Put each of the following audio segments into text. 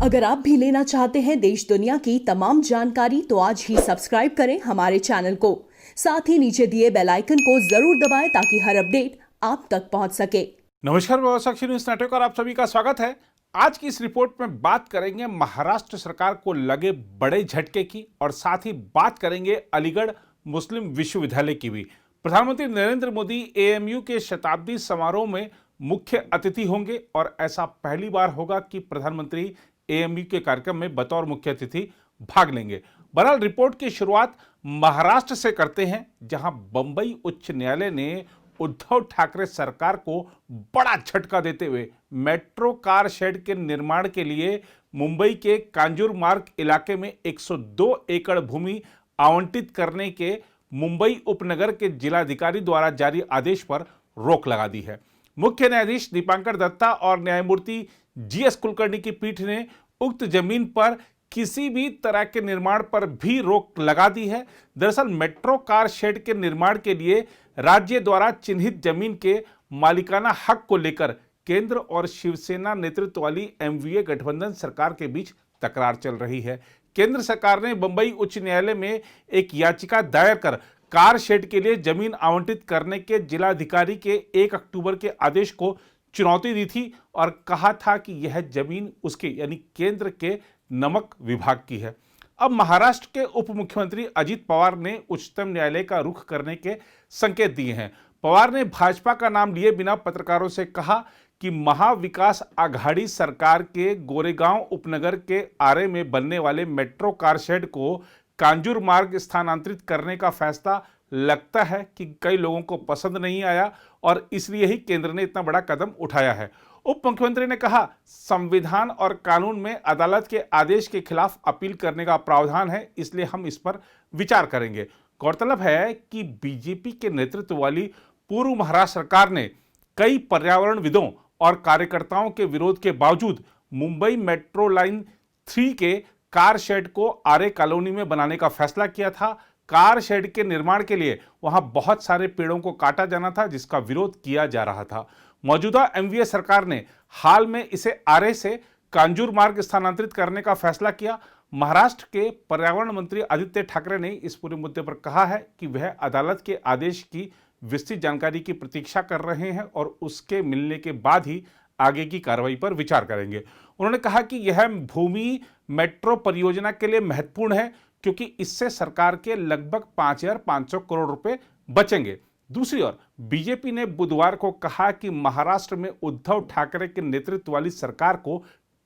अगर आप भी लेना चाहते हैं देश दुनिया की तमाम जानकारी तो आज ही सब्सक्राइब करें हमारे चैनल को। साथ ही नीचे दिए बेल आइकन को जरूर दबाएं ताकि हर अपडेट आप तक पहुंच सके। नमस्कार, साक्षी न्यूज नेटवर्क और आप सभी का स्वागत है। आज की इस रिपोर्ट में बात करेंगे महाराष्ट्र सरकार को लगे बड़े झटके की और साथ ही बात करेंगे अलीगढ़ मुस्लिम विश्वविद्यालय की भी। प्रधानमंत्री नरेंद्र मोदी एएमयू के शताब्दी समारोह में मुख्य अतिथि होंगे और ऐसा पहली बार होगा कि प्रधानमंत्री एएमयू के कार्यक्रम में बतौर मुख्य अतिथि भाग लेंगे। बहरहाल रिपोर्ट की शुरुआत महाराष्ट्र से करते हैं, जहां बंबई उच्च न्यायालय ने उद्धव ठाकरे सरकार को बड़ा झटका देते हुए मेट्रो कार शेड के निर्माण के लिए मुंबई के कांजूरमार्ग इलाके में 102 एकड़ भूमि आवंटित करने के मुंबई उपनगर के जिलाधिकारी द्वारा जारी आदेश पर रोक लगा दी है। मुख्य न्यायाधीश दीपांकर दत्ता और न्यायमूर्ति जीएस कुलकर्णी की पीठ ने उक्त जमीन पर किसी भी तरह के निर्माण पर भी रोक लगा दी है। दरअसल मेट्रो कार शेड के निर्माण के लिए राज्य द्वारा चिन्हित जमीन के मालिकाना हक को लेकर केंद्र और शिवसेना नेतृत्व वाली एमवीए गठबंधन सरकार के बीच तकरार चल रही है। केंद्र सरकार ने बंबई उच्च न्यायालय में एक याचिका दायर कर कार शेड के लिए जमीन आवंटित करने के जिलाधिकारी के 1 अक्टूबर के आदेश को चुनौती दी थी और कहा था कि यह जमीन उसके यानी केंद्र के नमक विभाग की है। अब महाराष्ट्र के उप मुख्यमंत्री अजित पवार ने उच्चतम न्यायालय का रुख करने के संकेत दिए हैं। पवार ने भाजपा का नाम लिए बिना पत्रकारों से कहा कि महाविकास आघाड़ी सरकार के गोरेगांव उपनगर के आरे में बनने वाले मेट्रो कार शेड को कांजूर मार्ग स्थानांतरित करने का फैसला लगता है कि कई लोगों को पसंद नहीं आया और इसलिए ही केंद्र ने इतना बड़ा कदम उठाया है। उप मुख्यमंत्री ने कहा, संविधान और कानून में अदालत के आदेश के खिलाफ अपील करने का प्रावधान है, इसलिए हम इस पर विचार करेंगे। गौरतलब है कि बीजेपी के नेतृत्व वाली पूर्व महाराष्ट्र सरकार ने कई पर्यावरणविदों और कार्यकर्ताओं के विरोध के बावजूद मुंबई मेट्रो लाइन 3 के कार शेड को आरे कॉलोनी में बनाने का फैसला किया था। कार शेड के निर्माण के लिए वहां बहुत सारे पेड़ों को काटा जाना था, जिसका विरोध किया जा रहा था। मौजूदा एमवीए सरकार ने हाल में इसे आरे से कांजूर मार्ग स्थानांतरित करने का फैसला किया। महाराष्ट्र के पर्यावरण मंत्री आदित्य ठाकरे ने इस पूरे मुद्दे पर कहा है कि वह अदालत के आदेश की विस्तृत जानकारी की प्रतीक्षा कर रहे हैं और उसके मिलने के बाद ही आगे की कार्रवाई पर विचार करेंगे। उन्होंने कहा कि यह भूमि मेट्रो परियोजना के लिए महत्वपूर्ण है क्योंकि इससे सरकार के लगभग 5,500 करोड़ रुपए बचेंगे। दूसरी ओर बीजेपी ने बुधवार को कहा कि महाराष्ट्र में उद्धव ठाकरे के नेतृत्व वाली सरकार को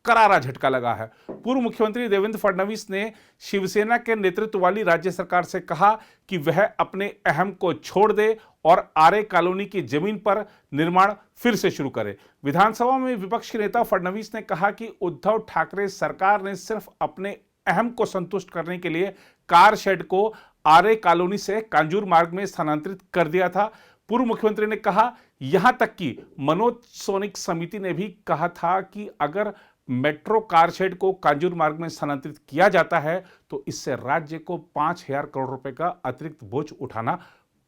करारा झटका लगा है। पूर्व मुख्यमंत्री देवेंद्र फडणवीस ने शिवसेना के नेतृत्व वाली राज्य सरकार से कहा कि वह अपने अहम को छोड़ दे और आरे कॉलोनी की जमीन पर निर्माण फिर से शुरू करे। विधानसभा में विपक्ष के नेता फडणवीस ने कहा कि उद्धव ठाकरे सरकार ने सिर्फ अपने अहम को संतुष्ट करने के लिए कार शेड को आरे कॉलोनी से कांजूर मार्ग में स्थानांतरित कर दिया था। पूर्व मुख्यमंत्री ने कहा, यहां तक कि मनोज सोनिक समिति ने भी कहा था कि अगर मेट्रो कार शेड को कांजूर मार्ग में स्थानांतरित किया जाता है तो इससे राज्य को 5,000 करोड़ रुपए का अतिरिक्त बोझ उठाना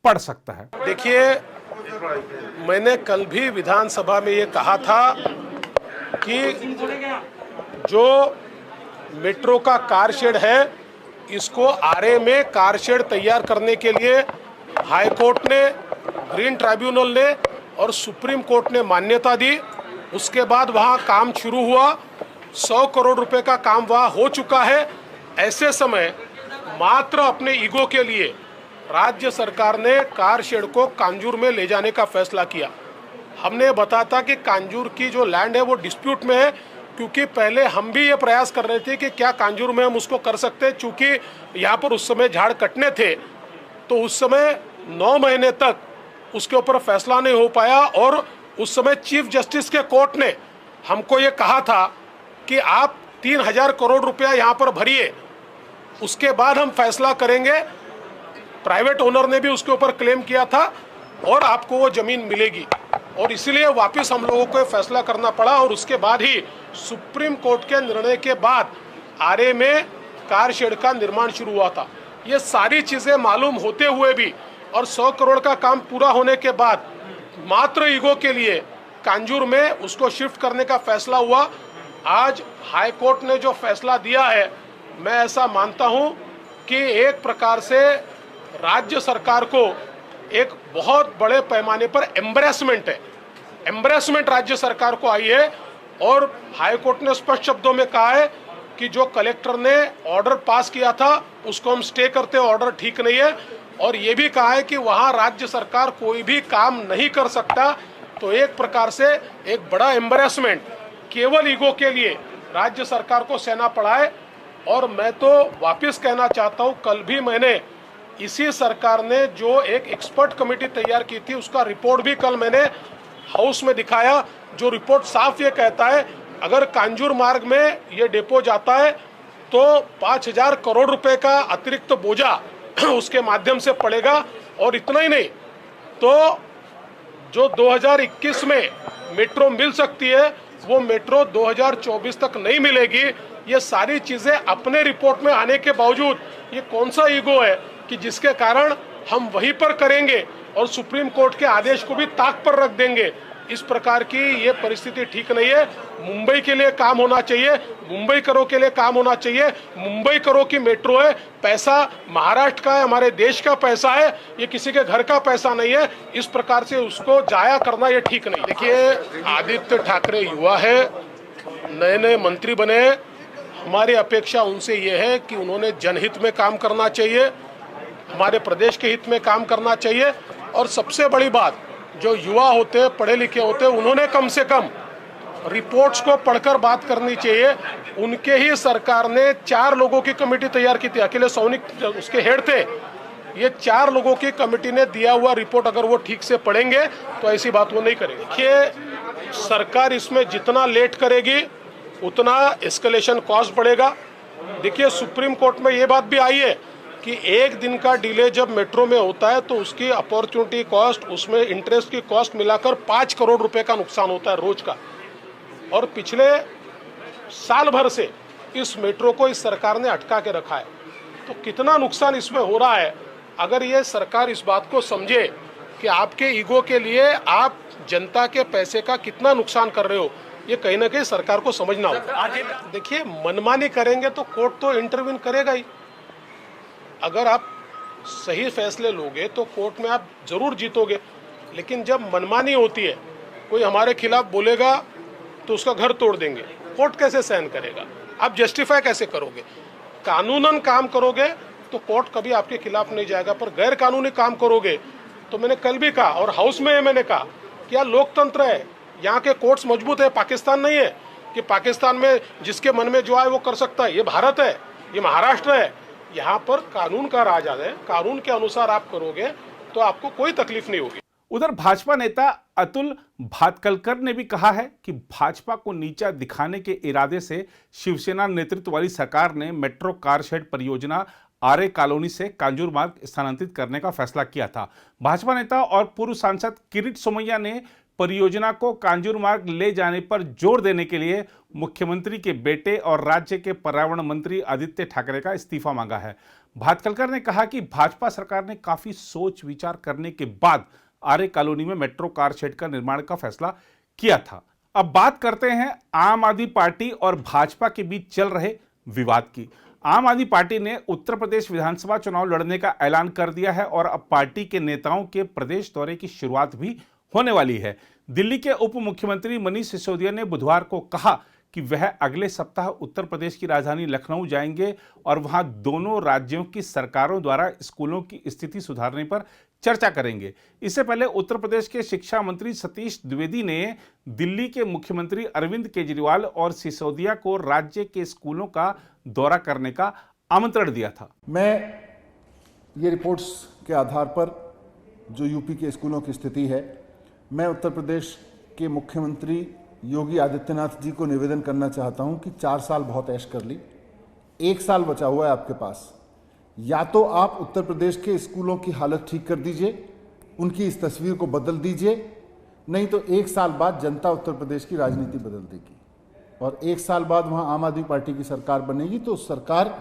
पड़ सकता है। देखिए, मैंने कल भी विधानसभा में ये कहा था कि जो मेट्रो का कार शेड है, इसको आरे में कार शेड तैयार करने के लिए हाई कोर्ट ने, ग्रीन ट्राइब्यूनल ने और सुप्रीम कोर्ट ने मान्यता दी। उसके बाद वहाँ काम शुरू हुआ। 100 करोड़ रुपए का काम वहाँ हो चुका है। ऐसे समय मात्र अपने ईगो के लिए राज्य सरकार ने कार शेड को कांजूर में ले जाने का फैसला किया। हमने बताया था कि कांजूर की जो लैंड है वो डिस्प्यूट में है, क्योंकि पहले हम भी ये प्रयास कर रहे थे कि क्या कांजूर में हम उसको कर सकते हैं, चूँकि यहाँ पर उस समय झाड़ कटने थे, तो उस समय 9 महीने तक उसके ऊपर फैसला नहीं हो पाया। और उस समय चीफ जस्टिस के कोर्ट ने हमको ये कहा था कि आप 3,000 करोड़ रुपया यहाँ पर भरिए, उसके बाद हम फैसला करेंगे। प्राइवेट ओनर ने भी उसके ऊपर क्लेम किया था और आपको वो ज़मीन मिलेगी, और इसीलिए वापस हम लोगों को फैसला करना पड़ा। और उसके बाद ही सुप्रीम कोर्ट के निर्णय के बाद आरे में कार शेड का निर्माण शुरू हुआ था। ये सारी चीज़ें मालूम होते हुए भी और 100 करोड़ का काम पूरा होने के बाद मात्र ईगो के लिए कांजूर में उसको शिफ्ट करने का फैसला हुआ। आज हाई कोर्ट ने जो फैसला दिया है, मैं ऐसा मानता हूं कि एक प्रकार से राज्य सरकार को एक बहुत बड़े पैमाने पर एम्बैरेसमेंट है, एम्बैरेसमेंट राज्य सरकार को आई है। और हाई कोर्ट ने स्पष्ट शब्दों में कहा है कि जो कलेक्टर ने ऑर्डर पास किया था उसको हम स्टे करते हैं, ऑर्डर ठीक नहीं है। और ये भी कहा है कि वहाँ राज्य सरकार कोई भी काम नहीं कर सकता। तो एक प्रकार से एक बड़ा एम्बैरेसमेंट केवल ईगो के लिए राज्य सरकार को सहना पड़ा है। और मैं तो वापस कहना चाहता हूँ, कल भी मैंने इसी सरकार ने जो एक एक्सपर्ट कमेटी तैयार की थी उसका रिपोर्ट भी कल मैंने हाउस में दिखाया, जो रिपोर्ट साफ ये कहता है अगर कांजूर मार्ग में ये डेपो जाता है तो 5,000 करोड़ रुपए का अतिरिक्त बोझा उसके माध्यम से पड़ेगा। और इतना ही नहीं, तो जो 2021 में मेट्रो मिल सकती है वो मेट्रो 2024 तक नहीं मिलेगी। ये सारी चीजें अपने रिपोर्ट में आने के बावजूद ये कौन सा ईगो है कि जिसके कारण हम वहीं पर करेंगे और सुप्रीम कोर्ट के आदेश को भी ताक पर रख देंगे। इस प्रकार की ये परिस्थिति ठीक नहीं है। मुंबई के लिए काम होना चाहिए, मुंबई करो के लिए काम होना चाहिए। मुंबई करो की मेट्रो है, पैसा महाराष्ट्र का है, हमारे देश का पैसा है, ये किसी के घर का पैसा नहीं है। इस प्रकार से उसको जाया करना ये ठीक नहीं। देखिए, आदित्य ठाकरे युवा है, नए नए मंत्री बने, हमारी अपेक्षा उनसे ये है कि उन्होंने जनहित में काम करना चाहिए, हमारे प्रदेश के हित में काम करना चाहिए। और सबसे बड़ी बात, जो युवा होते हैं, पढ़े लिखे होते हैं, उन्होंने कम से कम रिपोर्ट्स को पढ़कर बात करनी चाहिए। उनके ही सरकार ने 4 लोगों की कमेटी तैयार की थी, अखिलेश सौनिक उसके हेड थे। ये 4 लोगों की कमेटी ने दिया हुआ रिपोर्ट अगर वो ठीक से पढ़ेंगे तो ऐसी बात वो नहीं करेंगे। देखिए, सरकार इसमें जितना लेट करेगी उतना एस्केलेशन कॉस्ट बढ़ेगा। देखिए, सुप्रीम कोर्ट में ये बात भी आई है कि 1 दिन का डिले जब मेट्रो में होता है तो उसकी अपॉर्चुनिटी कॉस्ट, उसमें इंटरेस्ट की कॉस्ट मिलाकर 5 करोड़ रुपए का नुकसान होता है रोज का। और पिछले साल भर से इस मेट्रो को इस सरकार ने अटका के रखा है। तो कितना नुकसान इसमें हो रहा है, अगर ये सरकार इस बात को समझे कि आपके ईगो के लिए आप जनता के पैसे का कितना नुकसान कर रहे हो, ये कहीं ना कहीं सरकार को समझना होगा। देखिए, मनमानी करेंगे तो कोर्ट तो इंटरवीन करेगा ही। अगर आप सही फैसले लोगे तो कोर्ट में आप जरूर जीतोगे, लेकिन जब मनमानी होती है, कोई हमारे खिलाफ बोलेगा तो उसका घर तोड़ देंगे, कोर्ट कैसे सहन करेगा? आप जस्टिफाई कैसे करोगे? कानूनन काम करोगे तो कोर्ट कभी आपके खिलाफ नहीं जाएगा, पर गैर कानूनी काम करोगे तो मैंने कल भी कहा और हाउस में मैंने कहा कि यह लोकतंत्र है, यहाँ के कोर्ट्स मजबूत है, पाकिस्तान नहीं है कि पाकिस्तान में जिसके मन में जो आए वो कर सकता है। ये भारत है, ये महाराष्ट्र है, यहाँ पर कानून का राज है। कानून के अनुसार आप करोगे तो आपको कोई तकलीफ नहीं होगी। उधर भाजपा नेता अतुल भातखलकर ने भी कहा है कि भाजपा को नीचा दिखाने के इरादे से शिवसेना नेतृत्व वाली सरकार ने मेट्रो कार शेड परियोजना आर्य कॉलोनी से कांजूर मार्ग स्थानांतरित करने का फैसला किया था। भाजपा नेता और पूर्व सांसद किरीट सोमैया ने परियोजना को कांजूर मार्ग ले जाने पर जोर देने के लिए मुख्यमंत्री के बेटे और राज्य के पर्यावरण मंत्री आदित्य ठाकरे का इस्तीफा मांगा है। भातखलकर ने कहा कि भाजपा सरकार ने काफी सोच विचार करने के बाद आर्य कॉलोनी में मेट्रो कार शेड का निर्माण का फैसला किया था। अब बात करते हैं आम आदमी पार्टी और भाजपा के बीच चल रहे विवाद की। आम आदमी पार्टी ने उत्तर प्रदेश विधानसभा चुनाव लड़ने का ऐलान कर दिया है और अब पार्टी के नेताओं के प्रदेश दौरे की शुरुआत भी होने वाली है। दिल्ली के उप मुख्यमंत्री मनीष सिसोदिया ने बुधवार को कहा कि वह अगले सप्ताह उत्तर प्रदेश की राजधानी लखनऊ जाएंगे और वहां दोनों राज्यों की सरकारों द्वारा स्कूलों की स्थिति सुधारने पर चर्चा करेंगे। इससे पहले उत्तर प्रदेश के शिक्षा मंत्री सतीश द्विवेदी ने दिल्ली के मुख्यमंत्री अरविंद केजरीवाल और सिसोदिया को राज्य के स्कूलों का दौरा करने का आमंत्रण दिया था। मैं ये रिपोर्ट्स के आधार पर जो यूपी के स्कूलों की स्थिति है, मैं उत्तर प्रदेश के मुख्यमंत्री योगी आदित्यनाथ जी को निवेदन करना चाहता हूं कि 4 साल बहुत ऐश कर ली, 1 साल बचा हुआ है आपके पास। या तो आप उत्तर प्रदेश के स्कूलों की हालत ठीक कर दीजिए, उनकी इस तस्वीर को बदल दीजिए, नहीं तो 1 साल बाद जनता उत्तर प्रदेश की राजनीति बदल देगी और 1 साल बाद वहां आम आदमी पार्टी की सरकार बनेगी तो सरकार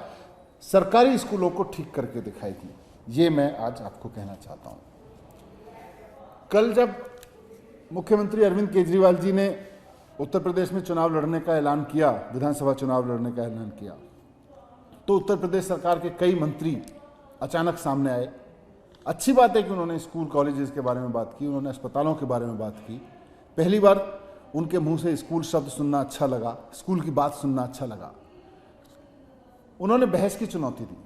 सरकारी स्कूलों को ठीक करके दिखाएगी। ये मैं आज आपको कहना चाहता हूं। कल जब मुख्यमंत्री अरविंद केजरीवाल जी ने उत्तर प्रदेश में चुनाव लड़ने का ऐलान किया, विधानसभा चुनाव लड़ने का ऐलान किया, तो उत्तर प्रदेश सरकार के कई मंत्री अचानक सामने आए। अच्छी बात है कि उन्होंने स्कूल कॉलेजेस के बारे में बात की, उन्होंने अस्पतालों के बारे में बात की। पहली बार उनके मुंह से स्कूल शब्द सुनना अच्छा लगा, स्कूल की बात सुनना अच्छा लगा। उन्होंने बहस की चुनौती दी।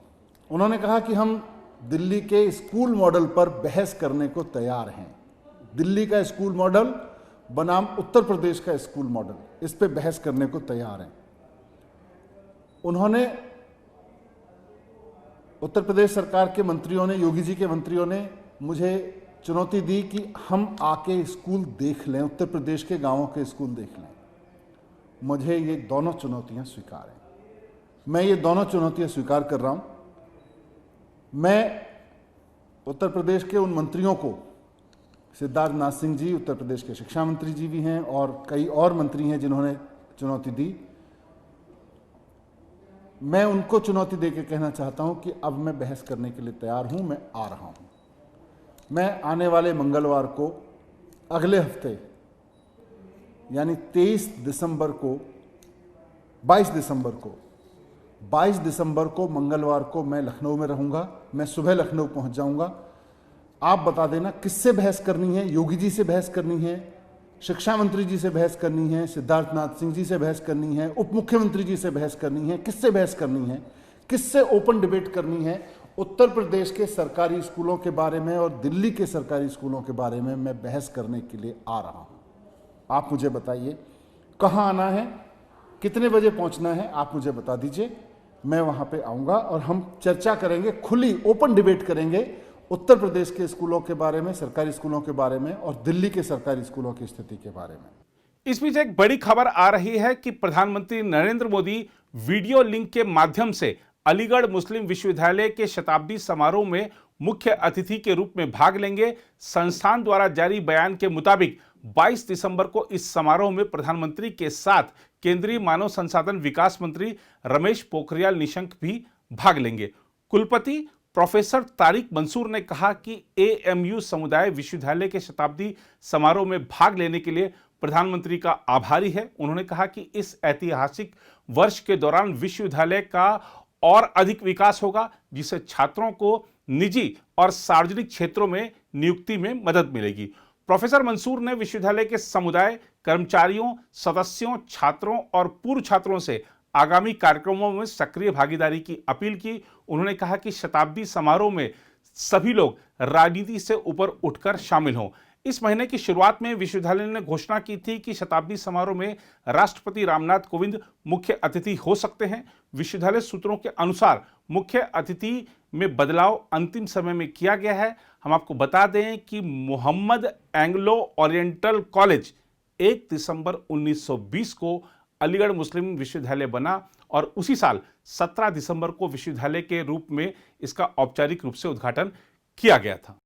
उन्होंने कहा कि हम दिल्ली के स्कूल मॉडल पर बहस करने को तैयार हैं। दिल्ली का स्कूल मॉडल बनाम उत्तर प्रदेश का स्कूल मॉडल, इस पे बहस करने को तैयार हैं। उन्होंने, उत्तर प्रदेश सरकार के मंत्रियों ने, योगी जी के मंत्रियों ने मुझे चुनौती दी कि हम आके स्कूल देख लें, उत्तर प्रदेश के गांवों के स्कूल देख लें। मुझे ये दोनों चुनौतियां स्वीकार हैं। मैं ये दोनों चुनौतियां स्वीकार कर रहा हूं। मैं उत्तर प्रदेश के उन मंत्रियों को, सिद्धार्थ नाथ सिंह जी उत्तर प्रदेश के शिक्षा मंत्री जी भी हैं और कई और मंत्री हैं जिन्होंने चुनौती दी, मैं उनको चुनौती देकर कहना चाहता हूं कि अब मैं बहस करने के लिए तैयार हूं, मैं आ रहा हूं। मैं आने वाले मंगलवार को, अगले हफ्ते यानी 22 दिसंबर को मंगलवार को मैं लखनऊ में रहूंगा। मैं सुबह लखनऊ पहुंच जाऊंगा। आप बता देना किससे बहस करनी है। योगी जी से बहस करनी है, शिक्षा मंत्री जी से बहस करनी है, सिद्धार्थ नाथ सिंह जी से बहस करनी है, उप मुख्यमंत्री जी से बहस करनी है, किससे बहस करनी है, किससे ओपन डिबेट करनी है। उत्तर प्रदेश के सरकारी स्कूलों के बारे में और दिल्ली के सरकारी स्कूलों के बारे में मैं बहस करने के लिए आ रहा हूं। आप मुझे बताइए कहां आना है, कितने बजे पहुंचना है, आप मुझे बता दीजिए। मैं वहां पे आऊंगा और हम चर्चा करेंगे, खुली ओपन डिबेट करेंगे उत्तर प्रदेश के स्कूलों के बारे में, सरकारी स्कूलों के बारे में और दिल्ली के सरकारी स्कूलों की स्थिति के बारे में। इस बीच एक बड़ी खबर आ रही है कि प्रधानमंत्री नरेंद्र मोदी वीडियो लिंक के माध्यम से अलीगढ़ मुस्लिम विश्वविद्यालय के शताब्दी समारोह में मुख्य अतिथि के रूप में भाग लेंगे। संस्थान द्वारा जारी बयान के मुताबिक 22 दिसंबर को इस समारोह में प्रधानमंत्री के साथ केंद्रीय मानव संसाधन विकास मंत्री रमेश पोखरियाल निशंक भी भाग लेंगे। कुलपति प्रोफेसर तारिक मंसूर ने कहा कि एएमयू समुदाय विश्वविद्यालय के शताब्दी समारोह में भाग लेने के लिए प्रधानमंत्री का आभारी है। उन्होंने कहा कि इस ऐतिहासिक वर्ष के दौरान विश्वविद्यालय का और अधिक विकास होगा, जिससे छात्रों को निजी और सार्वजनिक क्षेत्रों में नियुक्ति में मदद मिलेगी। प्रोफेसर मंसूर ने विश्वविद्यालय के समुदाय, कर्मचारियों, सदस्यों, छात्रों और पूर्व छात्रों से आगामी कार्यक्रमों में सक्रिय भागीदारी की अपील की। उन्होंने कहा कि शताब्दी समारोह में सभी लोग राजनीति से ऊपर उठकर शामिल हों। इस महीने की शुरुआत में विश्वविद्यालय ने घोषणा की थी कि शताब्दी समारोह में राष्ट्रपति रामनाथ कोविंद मुख्य अतिथि हो सकते हैं। विश्वविद्यालय सूत्रों के अनुसार मुख्य अतिथि में बदलाव अंतिम समय में किया गया है। हम आपको बता दें कि मोहम्मद एंग्लो ओरिएंटल कॉलेज 1 दिसंबर 1920 को अलीगढ़ मुस्लिम विश्वविद्यालय बना और उसी साल 17 दिसंबर को विश्वविद्यालय के रूप में इसका औपचारिक रूप से उद्घाटन किया गया था।